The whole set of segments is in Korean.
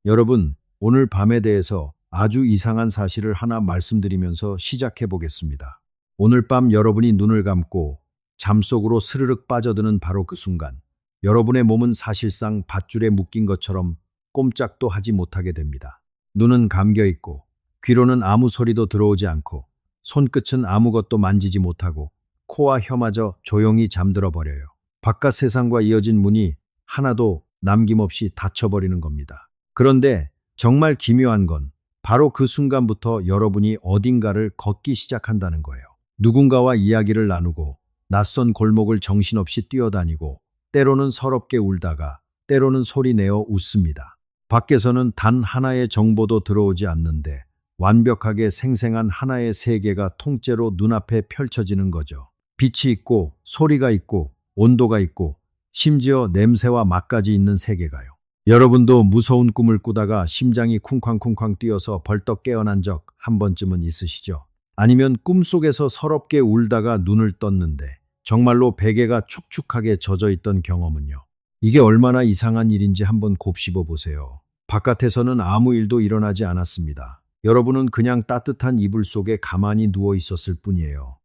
여러분, 오늘 밤에 대해서 아주 이상한 사실을 하나 말씀드리면서 시작해 보겠습니다. 오늘 밤 여러분이 눈을 감고 잠속으로 스르륵 빠져드는 바로 그 순간, 여러분의 몸은 사실상 밧줄에 묶인 것처럼 꼼짝도 하지 못하게 됩니다. 눈은 감겨 있고, 귀로는 아무 소리도 들어오지 않고, 손끝은 아무것도 만지지 못하고, 코와 혀마저 조용히 잠들어 버려요. 바깥 세상과 이어진 문이 하나도 남김없이 닫혀버리는 겁니다. 그런데 정말 기묘한 건 바로 그 순간부터 여러분이 어딘가를 걷기 시작한다는 거예요. 누군가와 이야기를 나누고 낯선 골목을 정신없이 뛰어다니고 때로는 서럽게 울다가 때로는 소리내어 웃습니다. 밖에서는 단 하나의 정보도 들어오지 않는데 완벽하게 생생한 하나의 세계가 통째로 눈앞에 펼쳐지는 거죠. 빛이 있고 소리가 있고 온도가 있고 심지어 냄새와 맛까지 있는 세계가요. 여러분도 무서운 꿈을 꾸다가 심장이 쿵쾅쿵쾅 뛰어서 벌떡 깨어난 적 한 번쯤은 있으시죠? 아니면 꿈속에서 서럽게 울다가 눈을 떴는데 정말로 베개가 축축하게 젖어 있던 경험은요. 이게 얼마나 이상한 일인지 한번 곱씹어 보세요. 바깥에서는 아무 일도 일어나지 않았습니다. 여러분은 그냥 따뜻한 이불 속에 가만히 누워 있었을 뿐이에요.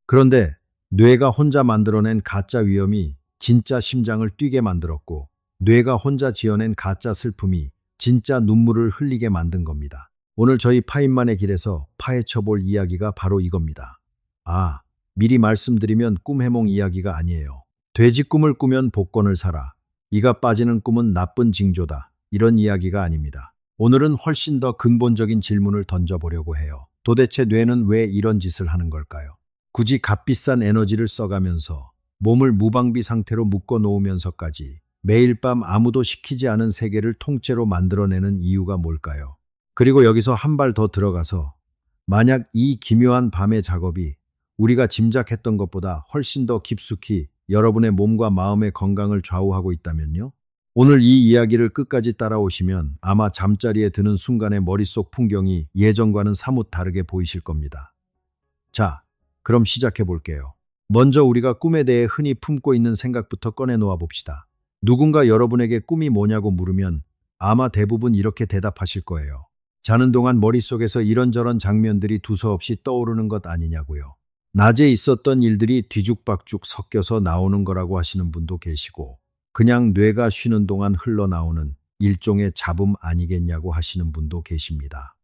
그런데 뇌가 혼자 만들어낸 가짜 위험이 진짜 심장을 뛰게 만들었고, 뇌가 혼자 지어낸 가짜 슬픔이 진짜 눈물을 흘리게 만든 겁니다. 오늘 저희 파인만의 길에서 파헤쳐 볼 이야기가 바로 이겁니다. 미리 말씀드리면 꿈 해몽 이야기가 아니에요. 돼지 꿈을 꾸면 복권을 사라. 이가 빠지는 꿈은 나쁜 징조다. 이런 이야기가 아닙니다. 오늘은 훨씬 더 근본적인 질문을 던져보려고 해요. 도대체 뇌는 왜 이런 짓을 하는 걸까요? 굳이 값비싼 에너지를 써가면서 몸을 무방비 상태로 묶어 놓으면서까지 매일 밤 아무도 시키지 않은 세계를 통째로 만들어내는 이유가 뭘까요? 그리고 여기서 한 발 더 들어가서 만약 이 기묘한 밤의 작업이 우리가 짐작했던 것보다 훨씬 더 깊숙이 여러분의 몸과 마음의 건강을 좌우하고 있다면요? 오늘 이 이야기를 끝까지 따라오시면 아마 잠자리에 드는 순간의 머릿속 풍경이 예전과는 사뭇 다르게 보이실 겁니다. 자, 그럼 시작해 볼게요. 먼저 우리가 꿈에 대해 흔히 품고 있는 생각부터 꺼내놓아 봅시다. 누군가 여러분에게 꿈이 뭐냐고 물으면 아마 대부분 이렇게 대답하실 거예요. 자는 동안 머릿속에서 이런저런 장면들이 두서없이 떠오르는 것 아니냐고요. 낮에 있었던 일들이 뒤죽박죽 섞여서 나오는 거라고 하시는 분도 계시고, 그냥 뇌가 쉬는 동안 흘러나오는 일종의 잡음 아니겠냐고 하시는 분도 계십니다.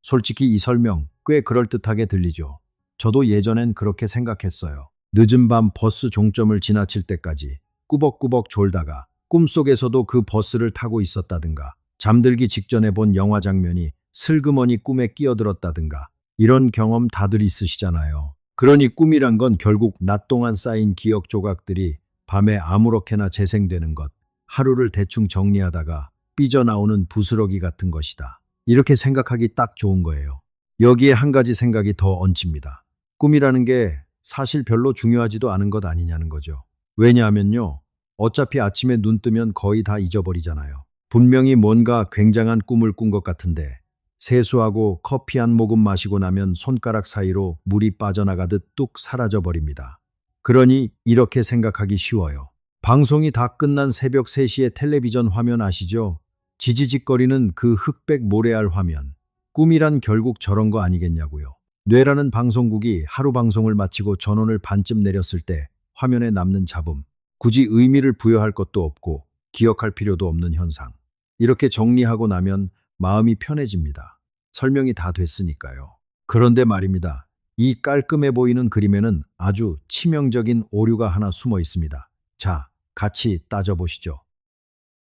솔직히 이 설명 꽤 그럴듯하게 들리죠. 저도 예전엔 그렇게 생각했어요. 늦은 밤 버스 종점을 지나칠 때까지 꾸벅꾸벅 졸다가 꿈속에서도 그 버스를 타고 있었다든가, 잠들기 직전에 본 영화 장면이 슬그머니 꿈에 끼어들었다든가, 이런 경험 다들 있으시잖아요. 그러니 꿈이란 건 결국 낮 동안 쌓인 기억 조각들이 밤에 아무렇게나 재생되는 것, 하루를 대충 정리하다가 삐져나오는 부스러기 같은 것이다. 이렇게 생각하기 딱 좋은 거예요. 여기에 한 가지 생각이 더 얹힙니다. 꿈이라는 게 사실 별로 중요하지도 않은 것 아니냐는 거죠. 왜냐하면요, 어차피 아침에 눈 뜨면 거의 다 잊어버리잖아요. 분명히 뭔가 굉장한 꿈을 꾼 것 같은데 세수하고 커피 한 모금 마시고 나면 손가락 사이로 물이 빠져나가듯 뚝 사라져 버립니다. 그러니 이렇게 생각하기 쉬워요. 방송이 다 끝난 새벽 3시의 텔레비전 화면 아시죠? 지지직거리는 그 흑백 모래알 화면. 꿈이란 결국 저런 거 아니겠냐고요. 뇌라는 방송국이 하루 방송을 마치고 전원을 반쯤 내렸을 때 화면에 남는 잡음. 굳이 의미를 부여할 것도 없고 기억할 필요도 없는 현상. 이렇게 정리하고 나면 마음이 편해집니다. 설명이 다 됐으니까요. 그런데 말입니다. 이 깔끔해 보이는 그림에는 아주 치명적인 오류가 하나 숨어 있습니다. 자, 같이 따져보시죠.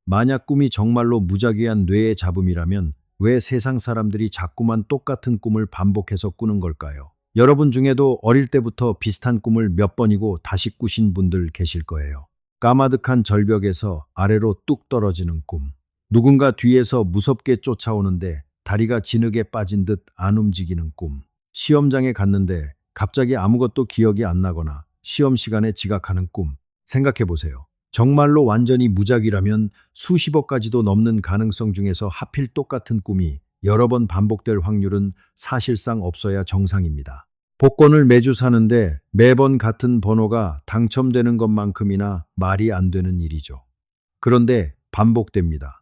만약 꿈이 정말로 무작위한 뇌의 잡음이라면 왜 세상 사람들이 자꾸만 똑같은 꿈을 반복해서 꾸는 걸까요? 여러분 중에도 어릴 때부터 비슷한 꿈을 몇 번이고 다시 꾸신 분들 계실 거예요. 까마득한 절벽에서 아래로 뚝 떨어지는 꿈. 누군가 뒤에서 무섭게 쫓아오는데 다리가 진흙에 빠진 듯 안 움직이는 꿈. 시험장에 갔는데 갑자기 아무것도 기억이 안 나거나 시험 시간에 지각하는 꿈. 생각해 보세요. 정말로 완전히 무작위라면 수십억 가지도 넘는 가능성 중에서 하필 똑같은 꿈이 여러 번 반복될 확률은 사실상 없어야 정상입니다. 복권을 매주 사는데 매번 같은 번호가 당첨되는 것만큼이나 말이 안 되는 일이죠. 그런데 반복됩니다.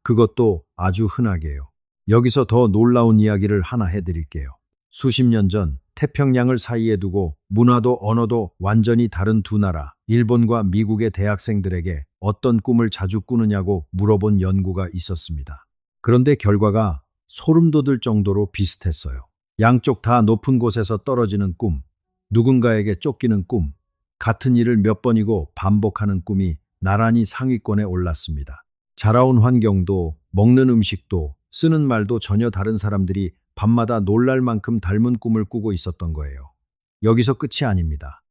그것도 아주 흔하게요. 여기서 더 놀라운 이야기를 하나 해드릴게요. 수십 년 전 태평양을 사이에 두고 문화도 언어도 완전히 다른 두 나라, 일본과 미국의 대학생들에게 어떤 꿈을 자주 꾸느냐고 물어본 연구가 있었습니다. 그런데 결과가 소름 돋을 정도로 비슷했어요. 양쪽 다 높은 곳에서 떨어지는 꿈, 누군가에게 쫓기는 꿈, 같은 일을 몇 번이고 반복하는 꿈이 나란히 상위권에 올랐습니다. 자라온 환경도, 먹는 음식도, 쓰는 말도 전혀 다른 사람들이 밤마다 놀랄 만큼 닮은 꿈을 꾸고 있었던 거예요. 여기서 끝이 아닙니다.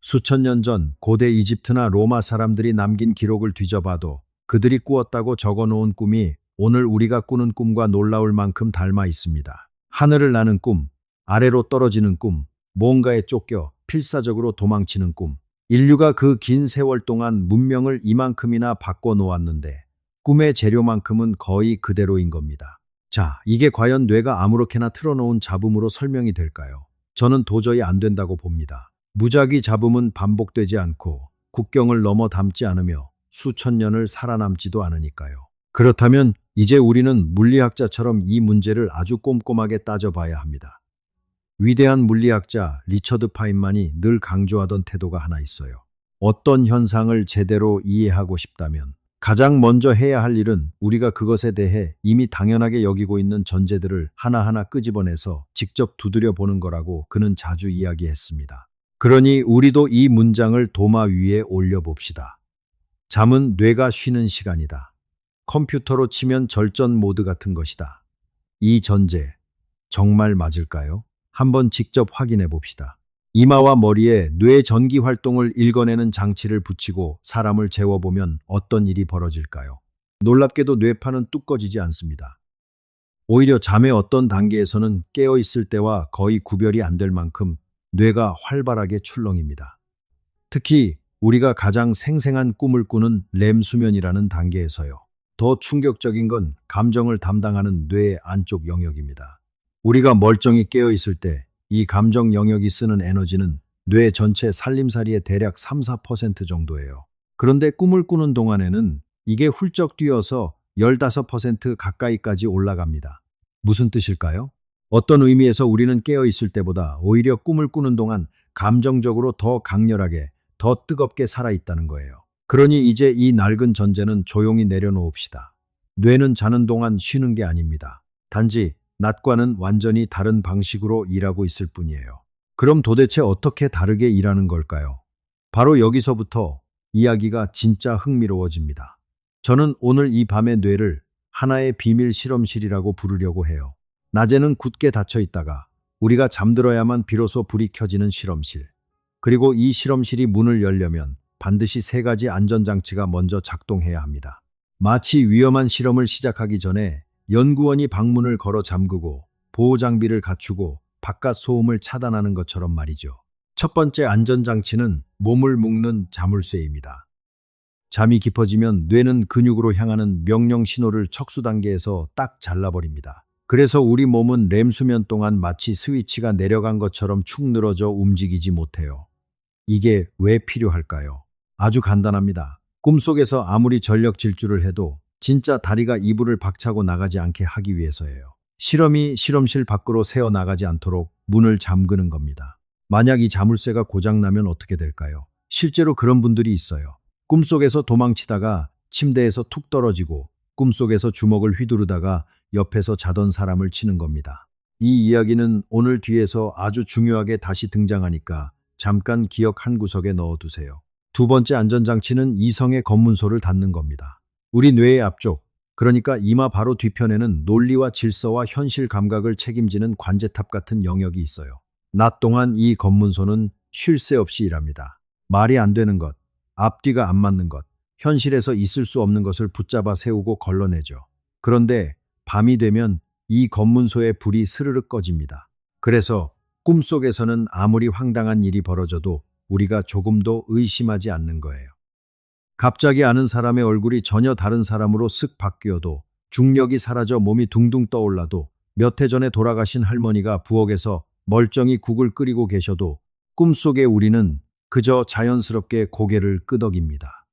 수천 년 전 고대 이집트나 로마 사람들이 남긴 기록을 뒤져봐도 그들이 꾸었다고 적어놓은 꿈이 오늘 우리가 꾸는 꿈과 놀라울 만큼 닮아 있습니다. 하늘을 나는 꿈, 아래로 떨어지는 꿈, 무언가에 쫓겨 필사적으로 도망치는 꿈. 인류가 그 긴 세월 동안 문명을 이만큼이나 바꿔놓았는데 꿈의 재료만큼은 거의 그대로인 겁니다. 자, 이게 과연 뇌가 아무렇게나 틀어놓은 잡음으로 설명이 될까요? 저는 도저히 안 된다고 봅니다. 무작위 잡음은 반복되지 않고 국경을 넘어 닮지 않으며 수천 년을 살아남지도 않으니까요. 그렇다면 이제 우리는 물리학자처럼 이 문제를 아주 꼼꼼하게 따져봐야 합니다. 위대한 물리학자 리처드 파인만이 늘 강조하던 태도가 하나 있어요. 어떤 현상을 제대로 이해하고 싶다면 가장 먼저 해야 할 일은 우리가 그것에 대해 이미 당연하게 여기고 있는 전제들을 하나하나 끄집어내서 직접 두드려 보는 거라고 그는 자주 이야기했습니다. 그러니 우리도 이 문장을 도마 위에 올려봅시다. 잠은 뇌가 쉬는 시간이다. 컴퓨터로 치면 절전 모드 같은 것이다. 이 전제 정말 맞을까요? 한번 직접 확인해 봅시다. 이마와 머리에 뇌 전기 활동을 읽어내는 장치를 붙이고 사람을 재워보면 어떤 일이 벌어질까요? 놀랍게도 뇌파는 뚝 꺼지지 않습니다. 오히려 잠의 어떤 단계에서는 깨어 있을 때와 거의 구별이 안 될 만큼 뇌가 활발하게 출렁입니다. 특히 우리가 가장 생생한 꿈을 꾸는 렘 수면이라는 단계에서요. 더 충격적인 건 감정을 담당하는 뇌의 안쪽 영역입니다. 우리가 멀쩡히 깨어 있을 때 이 감정 영역이 쓰는 에너지는 뇌 전체 살림살이의 대략 3~4% 정도예요. 그런데 꿈을 꾸는 동안에는 이게 훌쩍 뛰어서 15% 가까이까지 올라갑니다. 무슨 뜻일까요? 어떤 의미에서 우리는 깨어 있을 때보다 오히려 꿈을 꾸는 동안 감정적으로 더 강렬하게, 더 뜨겁게 살아있다는 거예요. 그러니 이제 이 낡은 전제는 조용히 내려놓읍시다. 뇌는 자는 동안 쉬는 게 아닙니다. 단지 낮과는 완전히 다른 방식으로 일하고 있을 뿐이에요. 그럼 도대체 어떻게 다르게 일하는 걸까요? 바로 여기서부터 이야기가 진짜 흥미로워집니다. 저는 오늘 이 밤의 뇌를 하나의 비밀 실험실이라고 부르려고 해요. 낮에는 굳게 닫혀 있다가 우리가 잠들어야만 비로소 불이 켜지는 실험실. 그리고 이 실험실이 문을 열려면 반드시 3가지 안전장치가 먼저 작동해야 합니다. 마치 위험한 실험을 시작하기 전에 연구원이 방문을 걸어 잠그고 보호장비를 갖추고 바깥 소음을 차단하는 것처럼 말이죠. 첫 번째 안전장치는 몸을 묶는 자물쇠입니다. 잠이 깊어지면 뇌는 근육으로 향하는 명령 신호를 척수 단계에서 딱 잘라버립니다. 그래서 우리 몸은 렘 수면 동안 마치 스위치가 내려간 것처럼 축 늘어져 움직이지 못해요. 이게 왜 필요할까요? 아주 간단합니다. 꿈속에서 아무리 전력 질주를 해도 진짜 다리가 이불을 박차고 나가지 않게 하기 위해서예요. 실험이 실험실 밖으로 새어 나가지 않도록 문을 잠그는 겁니다. 만약 이 자물쇠가 고장나면 어떻게 될까요? 실제로 그런 분들이 있어요. 꿈속에서 도망치다가 침대에서 툭 떨어지고 꿈속에서 주먹을 휘두르다가 옆에서 자던 사람을 치는 겁니다. 이 이야기는 오늘 뒤에서 아주 중요하게 다시 등장하니까 잠깐 기억 한 구석에 넣어두세요. 두 번째 안전장치는 이성의 검문소를 닫는 겁니다. 우리 뇌의 앞쪽, 그러니까 이마 바로 뒤편에는 논리와 질서와 현실 감각을 책임지는 관제탑 같은 영역이 있어요. 낮 동안 이 검문소는 쉴 새 없이 일합니다. 말이 안 되는 것, 앞뒤가 안 맞는 것, 현실에서 있을 수 없는 것을 붙잡아 세우고 걸러내죠. 그런데 밤이 되면 이 검문소의 불이 스르륵 꺼집니다. 그래서 꿈속에서는 아무리 황당한 일이 벌어져도 우리가 조금도 의심하지 않는 거예요. 갑자기 아는 사람의 얼굴이 전혀 다른 사람으로 쓱 바뀌어도, 중력이 사라져 몸이 둥둥 떠올라도, 몇 해 전에 돌아가신 할머니가 부엌에서 멀쩡히 국을 끓이고 계셔도 꿈속의 우리는 그저 자연스럽게 고개를 끄덕입니다.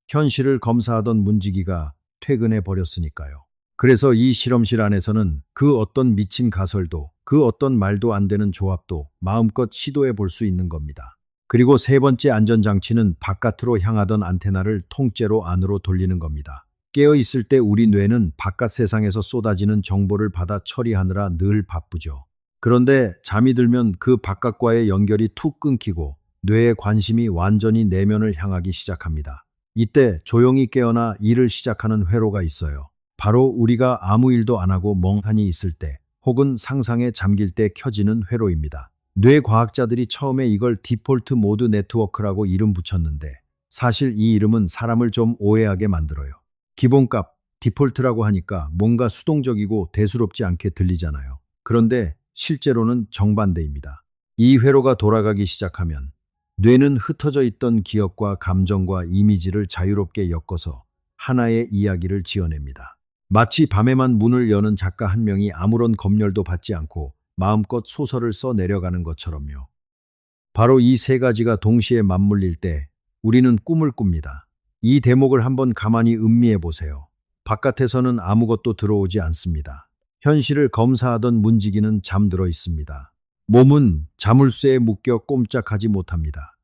현실을 검사하던 문지기가 퇴근해 버렸으니까요. 그래서 이 실험실 안에서는 그 어떤 미친 가설도, 그 어떤 말도 안 되는 조합도 마음껏 시도해 볼 수 있는 겁니다. 그리고 세 번째 안전장치는 바깥으로 향하던 안테나를 통째로 안으로 돌리는 겁니다. 깨어 있을 때 우리 뇌는 바깥 세상에서 쏟아지는 정보를 받아 처리하느라 늘 바쁘죠. 그런데 잠이 들면 그 바깥과의 연결이 툭 끊기고 뇌의 관심이 완전히 내면을 향하기 시작합니다. 이때 조용히 깨어나 일을 시작하는 회로가 있어요. 바로 우리가 아무 일도 안 하고 멍하니 있을 때 혹은 상상에 잠길 때 켜지는 회로입니다. 뇌과학자들이 처음에 이걸 디폴트 모드 네트워크라고 이름 붙였는데 사실 이 이름은 사람을 좀 오해하게 만들어요. 기본값, 디폴트라고 하니까 뭔가 수동적이고 대수롭지 않게 들리잖아요. 그런데 실제로는 정반대입니다. 이 회로가 돌아가기 시작하면 뇌는 흩어져 있던 기억과 감정과 이미지를 자유롭게 엮어서 하나의 이야기를 지어냅니다. 마치 밤에만 문을 여는 작가 한 명이 아무런 검열도 받지 않고 마음껏 소설을 써 내려가는 것처럼요. 바로 이 세 가지가 동시에 맞물릴 때 우리는 꿈을 꿉니다. 이 대목을 한번 가만히 음미해 보세요. 바깥에서는 아무것도 들어오지 않습니다. 현실을 검사하던 문지기는 잠들어 있습니다. 몸은 자물쇠에 묶여 꼼짝하지 못합니다.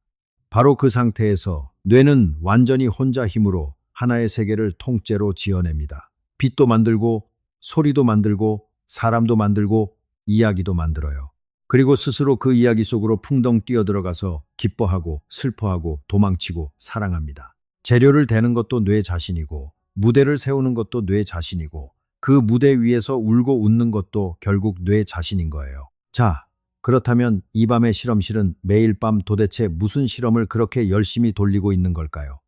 바로 그 상태에서 뇌는 완전히 혼자 힘으로 하나의 세계를 통째로 지어냅니다. 빛도 만들고 소리도 만들고 사람도 만들고 이야기도 만들어요. 그리고 스스로 그 이야기 속으로 풍덩 뛰어들어가서 기뻐하고 슬퍼하고 도망치고 사랑합니다. 재료를 대는 것도 뇌 자신이고 무대를 세우는 것도 뇌 자신이고 그 무대 위에서 울고 웃는 것도 결국 뇌 자신인 거예요. 자, 그렇다면 이 밤의 실험실은 매일 밤 도대체 무슨 실험을 그렇게 열심히 돌리고 있는 걸까요?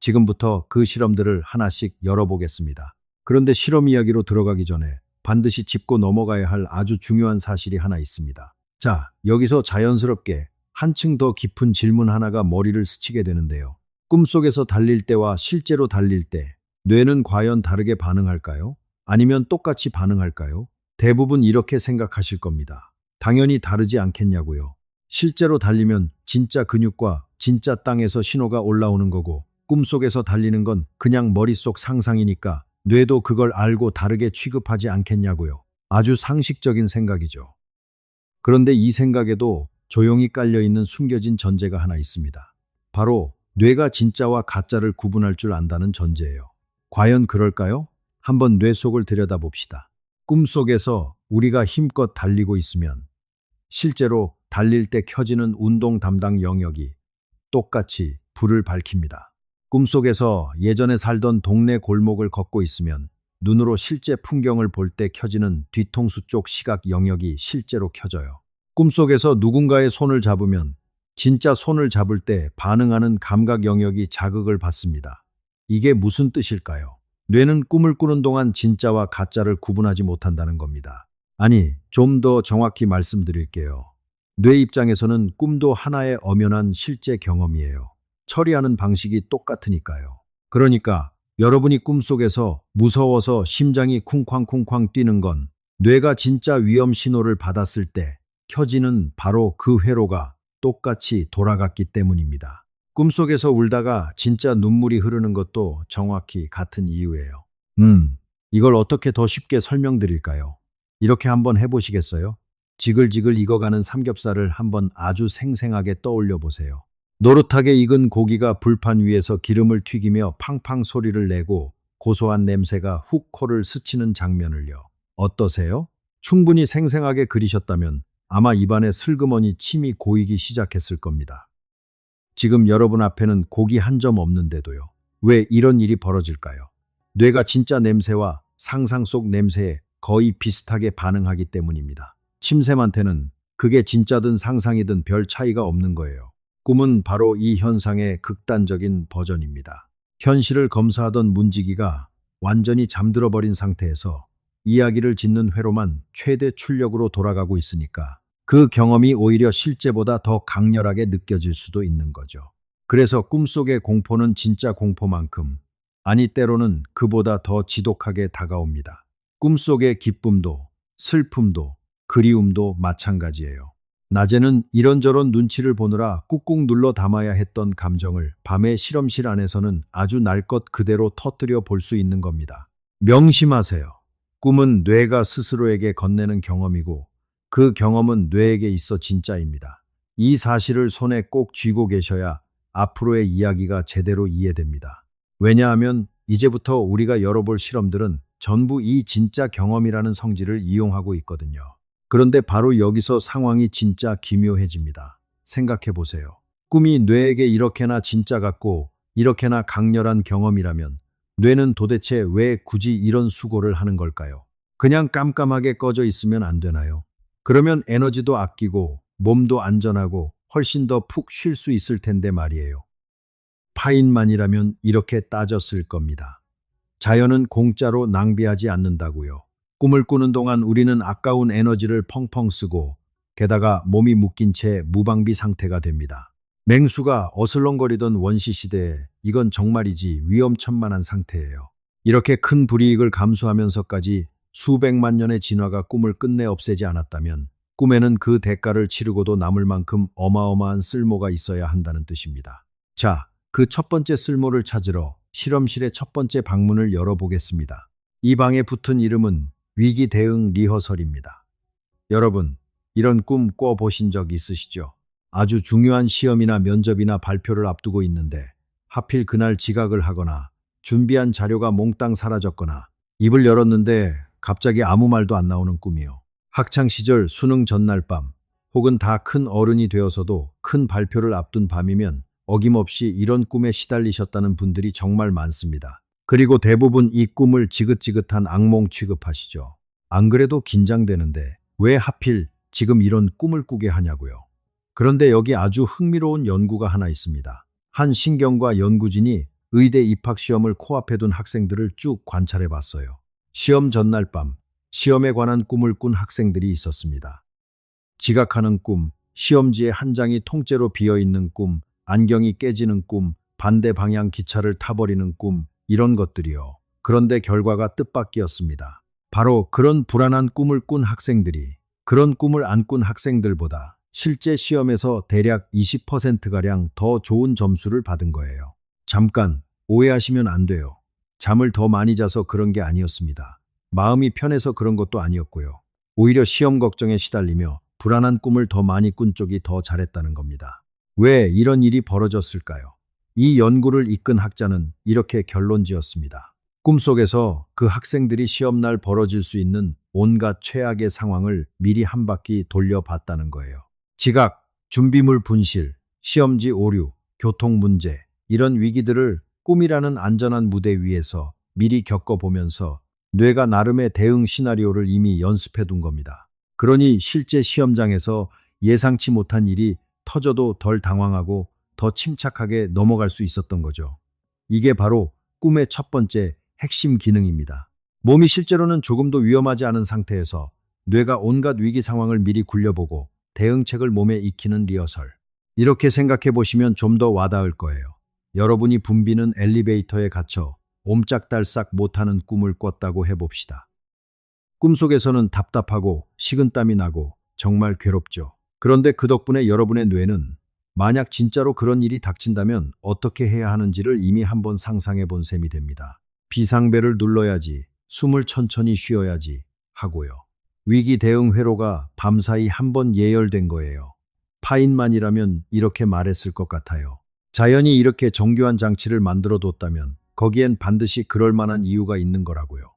지금부터 그 실험들을 하나씩 열어보겠습니다. 그런데 실험 이야기로 들어가기 전에 반드시 짚고 넘어가야 할 아주 중요한 사실이 하나 있습니다. 자, 여기서 자연스럽게 한층 더 깊은 질문 하나가 머리를 스치게 되는데요. 꿈속에서 달릴 때와 실제로 달릴 때 뇌는 과연 다르게 반응할까요? 아니면 똑같이 반응할까요? 대부분 이렇게 생각하실 겁니다. 당연히 다르지 않겠냐고요. 실제로 달리면 진짜 근육과 진짜 땅에서 신호가 올라오는 거고 꿈속에서 달리는 건 그냥 머릿속 상상이니까 뇌도 그걸 알고 다르게 취급하지 않겠냐고요. 아주 상식적인 생각이죠. 그런데 이 생각에도 조용히 깔려있는 숨겨진 전제가 하나 있습니다. 바로 뇌가 진짜와 가짜를 구분할 줄 안다는 전제예요. 과연 그럴까요? 한번 뇌 속을 들여다봅시다. 꿈속에서 우리가 힘껏 달리고 있으면 실제로 달릴 때 켜지는 운동 담당 영역이 똑같이 불을 밝힙니다. 꿈속에서 예전에 살던 동네 골목을 걷고 있으면 눈으로 실제 풍경을 볼 때 켜지는 뒤통수 쪽 시각 영역이 실제로 켜져요. 꿈속에서 누군가의 손을 잡으면 진짜 손을 잡을 때 반응하는 감각 영역이 자극을 받습니다. 이게 무슨 뜻일까요? 뇌는 꿈을 꾸는 동안 진짜와 가짜를 구분하지 못한다는 겁니다. 아니, 좀 더 정확히 말씀드릴게요. 뇌 입장에서는 꿈도 하나의 엄연한 실제 경험이에요. 처리하는 방식이 똑같으니까요. 그러니까 여러분이 꿈속에서 무서워서 심장이 쿵쾅쿵쾅 뛰는 건 뇌가 진짜 위험 신호를 받았을 때 켜지는 바로 그 회로가 똑같이 돌아갔기 때문입니다. 꿈속에서 울다가 진짜 눈물이 흐르는 것도 정확히 같은 이유예요. 이걸 어떻게 더 쉽게 설명드릴까요? 이렇게 한번 해보시겠어요? 지글지글 익어가는 삼겹살을 한번 아주 생생하게 떠올려 보세요. 노릇하게 익은 고기가 불판 위에서 기름을 튀기며 팡팡 소리를 내고 고소한 냄새가 훅 코를 스치는 장면을요. 어떠세요? 충분히 생생하게 그리셨다면 아마 입안에 슬그머니 침이 고이기 시작했을 겁니다. 지금 여러분 앞에는 고기 한 점 없는데도요. 왜 이런 일이 벌어질까요? 뇌가 진짜 냄새와 상상 속 냄새에 거의 비슷하게 반응하기 때문입니다. 침샘한테는 그게 진짜든 상상이든 별 차이가 없는 거예요. 꿈은 바로 이 현상의 극단적인 버전입니다. 현실을 검사하던 문지기가 완전히 잠들어 버린 상태에서 이야기를 짓는 회로만 최대 출력으로 돌아가고 있으니까 그 경험이 오히려 실제보다 더 강렬하게 느껴질 수도 있는 거죠. 그래서 꿈속의 공포는 진짜 공포만큼, 아니 때로는 그보다 더 지독하게 다가옵니다. 꿈속의 기쁨도 슬픔도 그리움도 마찬가지예요. 낮에는 이런저런 눈치를 보느라 꾹꾹 눌러 담아야 했던 감정을 밤에 실험실 안에서는 아주 날 것 그대로 터뜨려 볼 수 있는 겁니다. 명심하세요. 꿈은 뇌가 스스로에게 건네는 경험이고 그 경험은 뇌에게 있어 진짜입니다. 이 사실을 손에 꼭 쥐고 계셔야 앞으로의 이야기가 제대로 이해됩니다. 왜냐하면 이제부터 우리가 열어볼 실험들은 전부 이 진짜 경험이라는 성질을 이용하고 있거든요. 그런데 바로 여기서 상황이 진짜 기묘해집니다. 생각해 보세요. 꿈이 뇌에게 이렇게나 진짜 같고 이렇게나 강렬한 경험이라면 뇌는 도대체 왜 굳이 이런 수고를 하는 걸까요? 그냥 깜깜하게 꺼져 있으면 안 되나요? 그러면 에너지도 아끼고 몸도 안전하고 훨씬 더 푹 쉴 수 있을 텐데 말이에요. 파인만이라면 이렇게 따졌을 겁니다. 자연은 공짜로 낭비하지 않는다고요. 꿈을 꾸는 동안 우리는 아까운 에너지를 펑펑 쓰고 게다가 몸이 묶인 채 무방비 상태가 됩니다. 맹수가 어슬렁거리던 원시 시대에 이건 정말이지 위험천만한 상태예요. 이렇게 큰 불이익을 감수하면서까지 수백만 년의 진화가 꿈을 끝내 없애지 않았다면 꿈에는 그 대가를 치르고도 남을 만큼 어마어마한 쓸모가 있어야 한다는 뜻입니다. 자, 그 첫 번째 쓸모를 찾으러 실험실의 첫 번째 방문을 열어보겠습니다. 이 방에 붙은 이름은 위기 대응 리허설입니다. 여러분, 이런 꿈 꿔보신 적 있으시죠? 아주 중요한 시험이나 면접이나 발표를 앞두고 있는데 하필 그날 지각을 하거나 준비한 자료가 몽땅 사라졌거나 입을 열었는데 갑자기 아무 말도 안 나오는 꿈이요. 학창시절 수능 전날 밤 혹은 다 큰 어른이 되어서도 큰 발표를 앞둔 밤이면 어김없이 이런 꿈에 시달리셨다는 분들이 정말 많습니다. 그리고 대부분 이 꿈을 지긋지긋한 악몽 취급하시죠. 안 그래도 긴장되는데 왜 하필 지금 이런 꿈을 꾸게 하냐고요. 그런데 여기 아주 흥미로운 연구가 하나 있습니다. 한 신경과 연구진이 의대 입학시험을 코앞에 둔 학생들을 쭉 관찰해 봤어요. 시험 전날 밤 시험에 관한 꿈을 꾼 학생들이 있었습니다. 지각하는 꿈, 시험지에 한 장이 통째로 비어있는 꿈, 안경이 깨지는 꿈, 반대 방향 기차를 타버리는 꿈, 이런 것들이요. 그런데 결과가 뜻밖이었습니다. 바로 그런 불안한 꿈을 꾼 학생들이 그런 꿈을 안 꾼 학생들보다 실제 시험에서 대략 20%가량 더 좋은 점수를 받은 거예요. 잠깐, 오해하시면 안 돼요. 잠을 더 많이 자서 그런 게 아니었습니다. 마음이 편해서 그런 것도 아니었고요. 오히려 시험 걱정에 시달리며 불안한 꿈을 더 많이 꾼 쪽이 더 잘했다는 겁니다. 왜 이런 일이 벌어졌을까요? 이 연구를 이끈 학자는 이렇게 결론지었습니다. 꿈속에서 그 학생들이 시험날 벌어질 수 있는 온갖 최악의 상황을 미리 한 바퀴 돌려봤다는 거예요. 지각, 준비물 분실, 시험지 오류, 교통 문제, 이런 위기들을 꿈이라는 안전한 무대 위에서 미리 겪어보면서 뇌가 나름의 대응 시나리오를 이미 연습해 둔 겁니다. 그러니 실제 시험장에서 예상치 못한 일이 터져도 덜 당황하고 더 침착하게 넘어갈 수 있었던 거죠. 이게 바로 꿈의 첫 번째 핵심 기능입니다. 몸이 실제로는 조금도 위험하지 않은 상태에서 뇌가 온갖 위기 상황을 미리 굴려보고 대응책을 몸에 익히는 리허설. 이렇게 생각해 보시면 좀 더 와닿을 거예요. 여러분이 붐비는 엘리베이터에 갇혀 옴짝달싹 못하는 꿈을 꿨다고 해봅시다. 꿈속에서는 답답하고 식은땀이 나고 정말 괴롭죠. 그런데 그 덕분에 여러분의 뇌는 만약 진짜로 그런 일이 닥친다면 어떻게 해야 하는지를 이미 한번 상상해 본 셈이 됩니다. 비상벨을 눌러야지, 숨을 천천히 쉬어야지 하고요. 위기 대응 회로가 밤사이 한번 예열된 거예요. 파인만이라면 이렇게 말했을 것 같아요. 자연이 이렇게 정교한 장치를 만들어 뒀다면 거기엔 반드시 그럴 만한 이유가 있는 거라고요.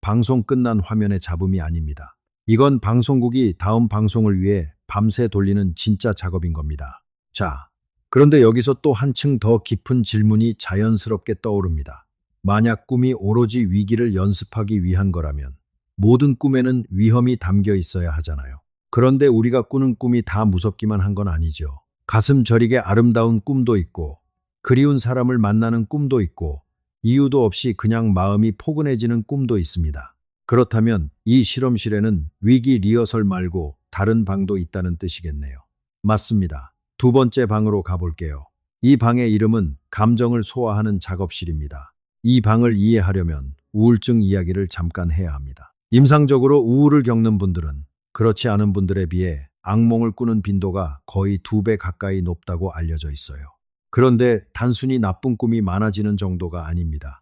방송 끝난 화면의 잡음이 아닙니다. 이건 방송국이 다음 방송을 위해 밤새 돌리는 진짜 작업인 겁니다. 자, 그런데 여기서 또 한층 더 깊은 질문이 자연스럽게 떠오릅니다. 만약 꿈이 오로지 위기를 연습하기 위한 거라면 모든 꿈에는 위험이 담겨 있어야 하잖아요. 그런데 우리가 꾸는 꿈이 다 무섭기만 한 건 아니죠. 가슴 저리게 아름다운 꿈도 있고 그리운 사람을 만나는 꿈도 있고 이유도 없이 그냥 마음이 포근해지는 꿈도 있습니다. 그렇다면 이 실험실에는 위기 리허설 말고 다른 방도 있다는 뜻이겠네요. 맞습니다. 두 번째 방으로 가볼게요. 이 방의 이름은 감정을 소화하는 작업실입니다. 이 방을 이해하려면 우울증 이야기를 잠깐 해야 합니다. 임상적으로 우울을 겪는 분들은 그렇지 않은 분들에 비해 악몽을 꾸는 빈도가 거의 2배 가까이 높다고 알려져 있어요. 그런데 단순히 나쁜 꿈이 많아지는 정도가 아닙니다.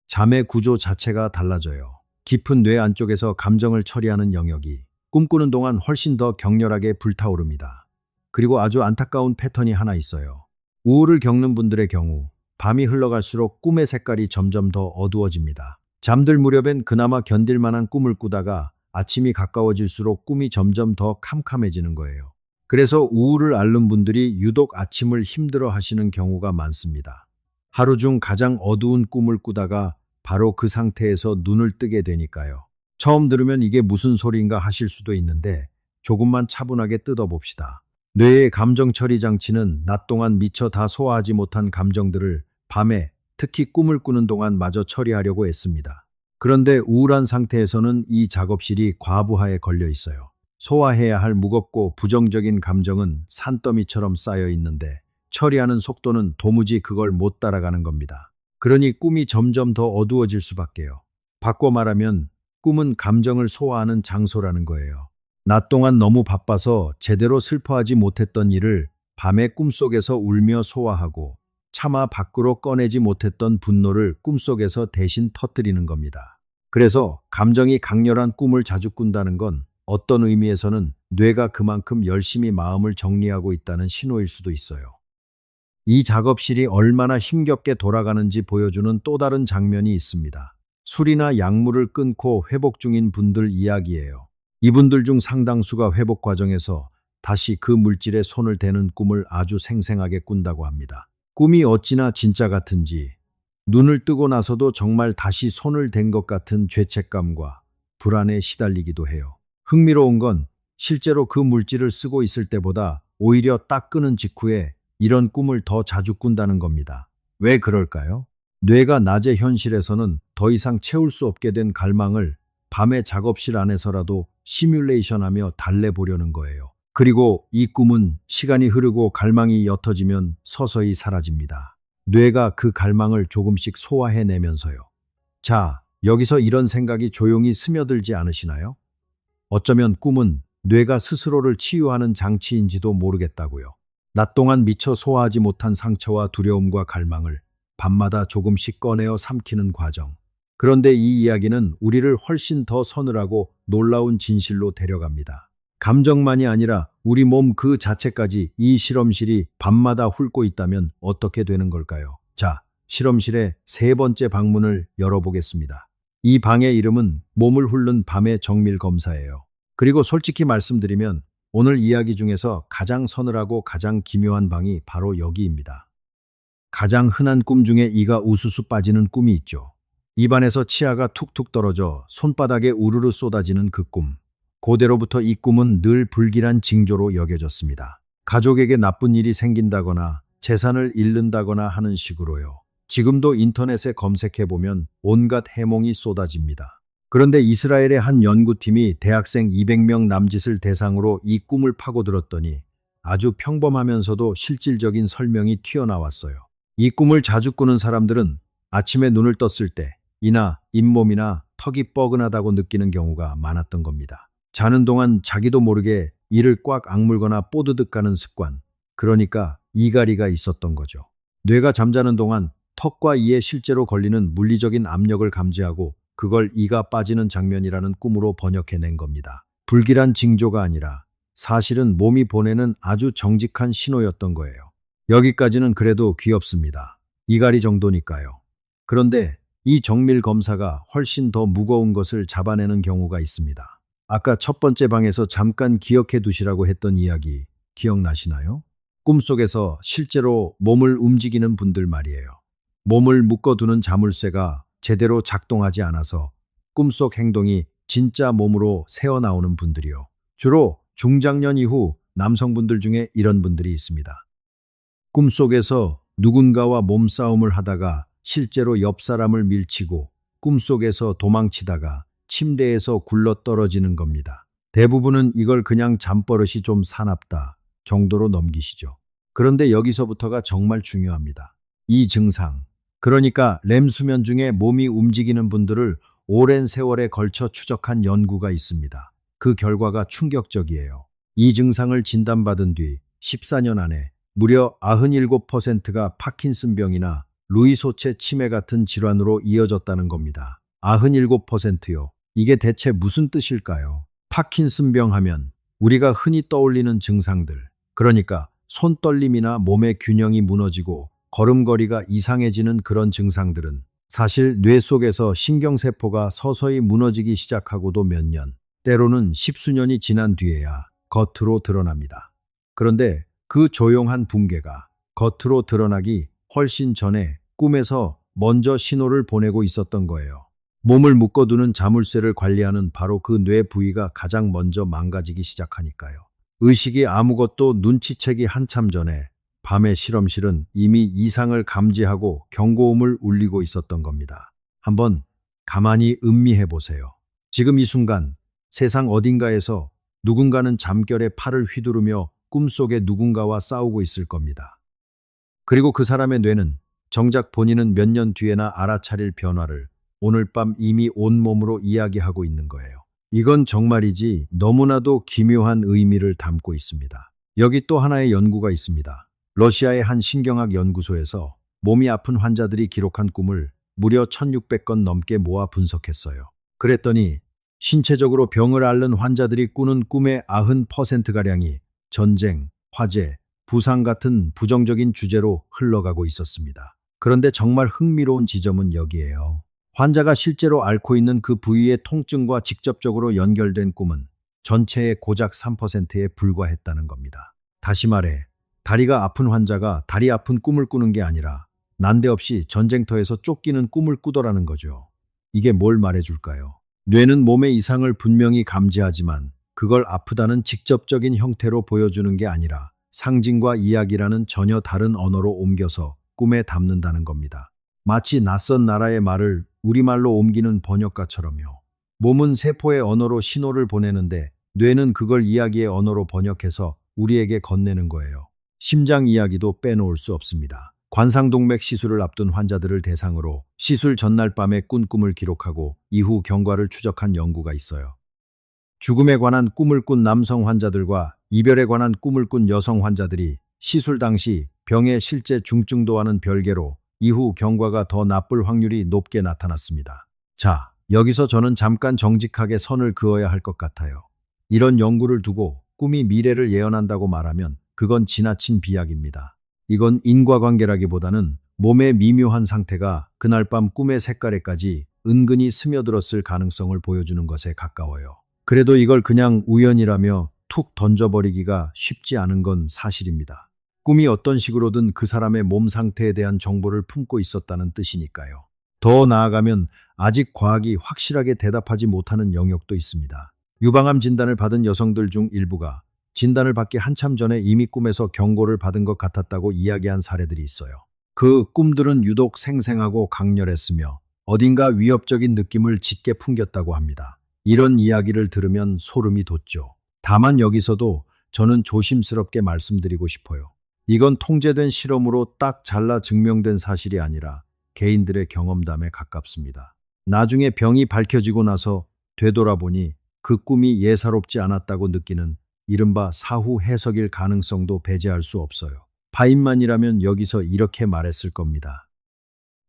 잠의 구조 자체가 달라져요. 깊은 뇌 안쪽에서 감정을 처리하는 영역이 꿈꾸는 동안 훨씬 더 격렬하게 불타오릅니다. 그리고 아주 안타까운 패턴이 하나 있어요. 우울을 겪는 분들의 경우 밤이 흘러갈수록 꿈의 색깔이 점점 더 어두워집니다. 잠들 무렵엔 그나마 견딜 만한 꿈을 꾸다가 아침이 가까워질수록 꿈이 점점 더 캄캄해지는 거예요. 그래서 우울을 앓는 분들이 유독 아침을 힘들어 하시는 경우가 많습니다. 하루 중 가장 어두운 꿈을 꾸다가 바로 그 상태에서 눈을 뜨게 되니까요. 처음 들으면 이게 무슨 소리인가 하실 수도 있는데 조금만 차분하게 뜯어봅시다. 뇌의 감정 처리 장치는 낮 동안 미처 다 소화하지 못한 감정들을 밤에 특히 꿈을 꾸는 동안 마저 처리하려고 애씁니다. 그런데 우울한 상태에서는 이 작업실이 과부하에 걸려 있어요. 소화해야 할 무겁고 부정적인 감정은 산더미처럼 쌓여 있는데 처리하는 속도는 도무지 그걸 못 따라가는 겁니다. 그러니 꿈이 점점 더 어두워질 수밖에요. 바꿔 말하면 꿈은 감정을 소화하는 장소라는 거예요. 낮 동안 너무 바빠서 제대로 슬퍼하지 못했던 일을 밤에 꿈속에서 울며 소화하고 차마 밖으로 꺼내지 못했던 분노를 꿈속에서 대신 터뜨리는 겁니다. 그래서 감정이 강렬한 꿈을 자주 꾼다는 건 어떤 의미에서는 뇌가 그만큼 열심히 마음을 정리하고 있다는 신호일 수도 있어요. 이 작업실이 얼마나 힘겹게 돌아가는지 보여주는 또 다른 장면이 있습니다. 술이나 약물을 끊고 회복 중인 분들 이야기예요. 이분들 중 상당수가 회복 과정에서 다시 그 물질에 손을 대는 꿈을 아주 생생하게 꾼다고 합니다. 꿈이 어찌나 진짜 같은지 눈을 뜨고 나서도 정말 다시 손을 댄 것 같은 죄책감과 불안에 시달리기도 해요. 흥미로운 건 실제로 그 물질을 쓰고 있을 때보다 오히려 딱 끄는 직후에 이런 꿈을 더 자주 꾼다는 겁니다. 왜 그럴까요? 뇌가 낮의 현실에서는 더 이상 채울 수 없게 된 갈망을 밤의 작업실 안에서라도 시뮬레이션하며 달래보려는 거예요. 그리고 이 꿈은 시간이 흐르고 갈망이 옅어지면 서서히 사라집니다. 뇌가 그 갈망을 조금씩 소화해내면서요. 자, 여기서 이런 생각이 조용히 스며들지 않으시나요? 어쩌면 꿈은 뇌가 스스로를 치유하는 장치인지도 모르겠다고요. 낮 동안 미처 소화하지 못한 상처와 두려움과 갈망을 밤마다 조금씩 꺼내어 삼키는 과정. 그런데 이 이야기는 우리를 훨씬 더 서늘하고 놀라운 진실로 데려갑니다. 감정만이 아니라 우리 몸 그 자체까지 이 실험실이 밤마다 훑고 있다면 어떻게 되는 걸까요? 자, 실험실의 3번째 방문을 열어보겠습니다. 이 방의 이름은 몸을 훑는 밤의 정밀 검사예요. 그리고 솔직히 말씀드리면 오늘 이야기 중에서 가장 서늘하고 가장 기묘한 방이 바로 여기입니다. 가장 흔한 꿈 중에 이가 우수수 빠지는 꿈이 있죠. 입안에서 치아가 툭툭 떨어져 손바닥에 우르르 쏟아지는 그 꿈. 고대로부터 이 꿈은 늘 불길한 징조로 여겨졌습니다. 가족에게 나쁜 일이 생긴다거나 재산을 잃는다거나 하는 식으로요. 지금도 인터넷에 검색해보면 온갖 해몽이 쏟아집니다. 그런데 이스라엘의 한 연구팀이 대학생 200명 남짓을 대상으로 이 꿈을 파고들었더니 아주 평범하면서도 실질적인 설명이 튀어나왔어요. 이 꿈을 자주 꾸는 사람들은 아침에 눈을 떴을 때 이나 잇몸이나 턱이 뻐근하다고 느끼는 경우가 많았던 겁니다. 자는 동안 자기도 모르게 이를 꽉 악물거나 뽀드득 가는 습관, 그러니까 이갈이가 있었던 거죠. 뇌가 잠자는 동안 턱과 이에 실제로 걸리는 물리적인 압력을 감지하고 그걸 이가 빠지는 장면이라는 꿈으로 번역해낸 겁니다. 불길한 징조가 아니라 사실은 몸이 보내는 아주 정직한 신호였던 거예요. 여기까지는 그래도 귀엽습니다. 이갈이 정도니까요. 그런데 이 정밀 검사가 훨씬 더 무거운 것을 잡아내는 경우가 있습니다. 아까 첫 번째 방에서 잠깐 기억해 두시라고 했던 이야기 기억나시나요? 꿈속에서 실제로 몸을 움직이는 분들 말이에요. 몸을 묶어두는 자물쇠가 제대로 작동하지 않아서 꿈속 행동이 진짜 몸으로 새어나오는 분들이요. 주로 중장년 이후 남성분들 중에 이런 분들이 있습니다. 꿈속에서 누군가와 몸싸움을 하다가 실제로 옆 사람을 밀치고 꿈속에서 도망치다가 침대에서 굴러떨어지는 겁니다. 대부분은 이걸 그냥 잠버릇이 좀 사납다 정도로 넘기시죠. 그런데 여기서부터가 정말 중요합니다. 이 증상, 그러니까 렘 수면 중에 몸이 움직이는 분들을 오랜 세월에 걸쳐 추적한 연구가 있습니다. 그 결과가 충격적이에요. 이 증상을 진단받은 뒤 14년 안에 무려 97%가 파킨슨병이나 루이소체 치매 같은 질환으로 이어졌다는 겁니다. 97%요. 이게 대체 무슨 뜻일까요? 파킨슨병 하면 우리가 흔히 떠올리는 증상들, 그러니까 손떨림이나 몸의 균형이 무너지고 걸음걸이가 이상해지는 그런 증상들은 사실 뇌 속에서 신경세포가 서서히 무너지기 시작하고도 몇 년, 때로는 십수년이 지난 뒤에야 겉으로 드러납니다. 그런데 그 조용한 붕괴가 겉으로 드러나기 훨씬 전에 꿈에서 먼저 신호를 보내고 있었던 거예요. 몸을 묶어두는 자물쇠를 관리하는 바로 그 뇌 부위가 가장 먼저 망가지기 시작하니까요. 의식이 아무것도 눈치채기 한참 전에 밤의 실험실은 이미 이상을 감지하고 경고음을 울리고 있었던 겁니다. 한번 가만히 음미해 보세요. 지금 이 순간 세상 어딘가에서 누군가는 잠결에 팔을 휘두르며 꿈속에 누군가와 싸우고 있을 겁니다. 그리고 그 사람의 뇌는 정작 본인은 몇 년 뒤에나 알아차릴 변화를 오늘 밤 이미 온몸으로 이야기하고 있는 거예요. 이건 정말이지 너무나도 기묘한 의미를 담고 있습니다. 여기 또 하나의 연구가 있습니다. 러시아의 한 신경학 연구소에서 몸이 아픈 환자들이 기록한 꿈을 무려 1600건 넘게 모아 분석했어요. 그랬더니 신체적으로 병을 앓는 환자들이 꾸는 꿈의 90%가량이 전쟁, 화재, 부상 같은 부정적인 주제로 흘러가고 있었습니다. 그런데 정말 흥미로운 지점은 여기에요. 환자가 실제로 앓고 있는 그 부위의 통증과 직접적으로 연결된 꿈은 전체의 고작 3%에 불과했다는 겁니다. 다시 말해, 다리가 아픈 환자가 다리 아픈 꿈을 꾸는 게 아니라 난데없이 전쟁터에서 쫓기는 꿈을 꾸더라는 거죠. 이게 뭘 말해줄까요? 뇌는 몸의 이상을 분명히 감지하지만 그걸 아프다는 직접적인 형태로 보여주는 게 아니라 상징과 이야기라는 전혀 다른 언어로 옮겨서 꿈에 담는다는 겁니다. 마치 낯선 나라의 말을 우리말로 옮기는 번역가처럼요. 몸은 세포의 언어로 신호를 보내는데 뇌는 그걸 이야기의 언어로 번역해서 우리에게 건네는 거예요. 심장 이야기도 빼놓을 수 없습니다. 관상동맥 시술을 앞둔 환자들을 대상으로 시술 전날 밤에 꾼 꿈을 기록하고 이후 경과를 추적한 연구가 있어요. 죽음에 관한 꿈을 꾼 남성 환자들과 이별에 관한 꿈을 꾼 여성 환자들이 시술 당시 병의 실제 중증도와는 별개로 이후 경과가 더 나쁠 확률이 높게 나타났습니다. 자, 여기서 저는 잠깐 정직하게 선을 그어야 할 것 같아요. 이런 연구를 두고 꿈이 미래를 예언한다고 말하면 그건 지나친 비약입니다. 이건 인과관계라기보다는 몸의 미묘한 상태가 그날 밤 꿈의 색깔에까지 은근히 스며들었을 가능성을 보여주는 것에 가까워요. 그래도 이걸 그냥 우연이라며 툭 던져버리기가 쉽지 않은 건 사실입니다. 꿈이 어떤 식으로든 그 사람의 몸 상태에 대한 정보를 품고 있었다는 뜻이니까요. 더 나아가면 아직 과학이 확실하게 대답하지 못하는 영역도 있습니다. 유방암 진단을 받은 여성들 중 일부가 진단을 받기 한참 전에 이미 꿈에서 경고를 받은 것 같았다고 이야기한 사례들이 있어요. 그 꿈들은 유독 생생하고 강렬했으며 어딘가 위협적인 느낌을 짙게 풍겼다고 합니다. 이런 이야기를 들으면 소름이 돋죠. 다만 여기서도 저는 조심스럽게 말씀드리고 싶어요. 이건 통제된 실험으로 딱 잘라 증명된 사실이 아니라 개인들의 경험담에 가깝습니다. 나중에 병이 밝혀지고 나서 되돌아보니 그 꿈이 예사롭지 않았다고 느끼는 이른바 사후 해석일 가능성도 배제할 수 없어요. 바인만이라면 여기서 이렇게 말했을 겁니다.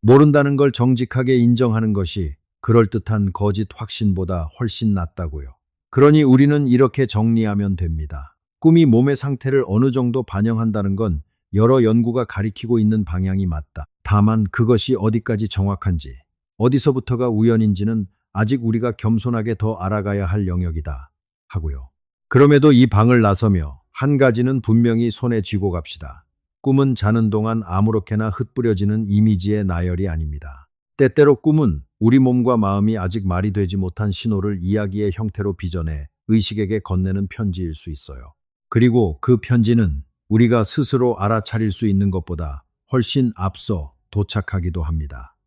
모른다는 걸 정직하게 인정하는 것이 그럴듯한 거짓 확신보다 훨씬 낫다고요. 그러니 우리는 이렇게 정리하면 됩니다. 꿈이 몸의 상태를 어느 정도 반영한다는 건 여러 연구가 가리키고 있는 방향이 맞다. 다만 그것이 어디까지 정확한지, 어디서부터가 우연인지는 아직 우리가 겸손하게 더 알아가야 할 영역이다 하고요. 그럼에도 이 방을 나서며 한 가지는 분명히 손에 쥐고 갑시다. 꿈은 자는 동안 아무렇게나 흩뿌려지는 이미지의 나열이 아닙니다. 때때로 꿈은 우리 몸과 마음이 아직 말이 되지 못한 신호를 이야기의 형태로 빚어내 의식에게 건네는 편지일 수 있어요. 그리고 그 편지는 우리가 스스로 알아차릴 수 있는 것보다 훨씬 앞서 도착하기도 합니다.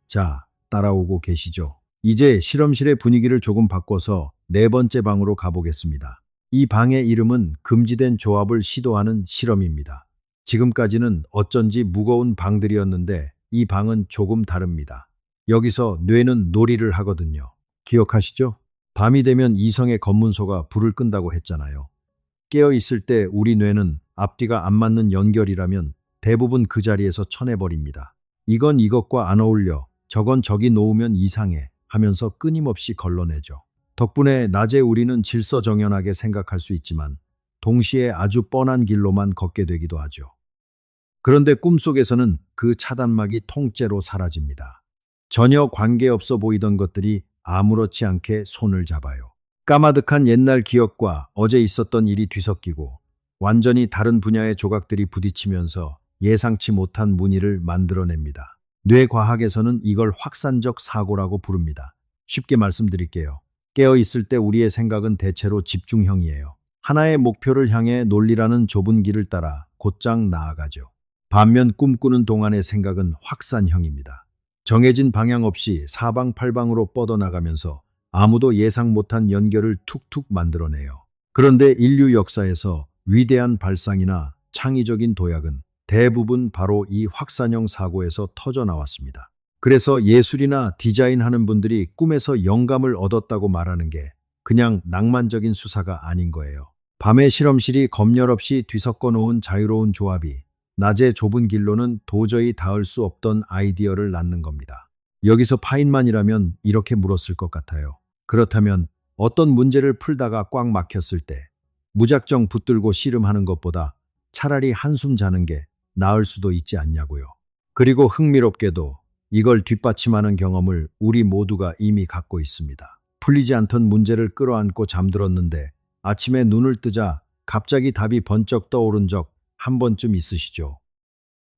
자, 따라오고 계시죠? 이제 실험실의 분위기를 조금 바꿔서 네 번째 방으로 가보겠습니다. 이 방의 이름은 금지된 조합을 시도하는 실험입니다. 지금까지는 어쩐지 무거운 방들이었는데 이 방은 조금 다릅니다. 여기서 뇌는 놀이를 하거든요. 기억하시죠? 밤이 되면 이성의 검문소가 불을 끈다고 했잖아요. 깨어 있을 때 우리 뇌는 앞뒤가 안 맞는 연결이라면 대부분 그 자리에서 쳐내버립니다. 이건 이것과 안 어울려, 저건 저기 놓으면 이상해 하면서 끊임없이 걸러내죠. 덕분에 낮에 우리는 질서정연하게 생각할 수 있지만 동시에 아주 뻔한 길로만 걷게 되기도 하죠. 그런데 꿈속에서는 그 차단막이 통째로 사라집니다. 전혀 관계없어 보이던 것들이 아무렇지 않게 손을 잡아요. 까마득한 옛날 기억과 어제 있었던 일이 뒤섞이고 완전히 다른 분야의 조각들이 부딪히면서 예상치 못한 문의를 만들어냅니다. 뇌과학에서는 이걸 확산적 사고라고 부릅니다. 쉽게 말씀드릴게요. 깨어 있을 때 우리의 생각은 대체로 집중형이에요. 하나의 목표를 향해 논리라는 좁은 길을 따라 곧장 나아가죠. 반면 꿈꾸는 동안의 생각은 확산형입니다. 정해진 방향 없이 사방팔방으로 뻗어나가면서 아무도 예상 못한 연결을 툭툭 만들어내요. 그런데 인류 역사에서 위대한 발상이나 창의적인 도약은 대부분 바로 이 확산형 사고에서 터져 나왔습니다. 그래서 예술이나 디자인하는 분들이 꿈에서 영감을 얻었다고 말하는 게 그냥 낭만적인 수사가 아닌 거예요. 밤에 실험실이 검열 없이 뒤섞어 놓은 자유로운 조합이 낮의 좁은 길로는 도저히 닿을 수 없던 아이디어를 낳는 겁니다. 여기서 파인만이라면 이렇게 물었을 것 같아요. 그렇다면 어떤 문제를 풀다가 꽉 막혔을 때 무작정 붙들고 씨름하는 것보다 차라리 한숨 자는 게 나을 수도 있지 않냐고요. 그리고 흥미롭게도 이걸 뒷받침하는 경험을 우리 모두가 이미 갖고 있습니다. 풀리지 않던 문제를 끌어안고 잠들었는데 아침에 눈을 뜨자 갑자기 답이 번쩍 떠오른 적 한 번쯤 있으시죠?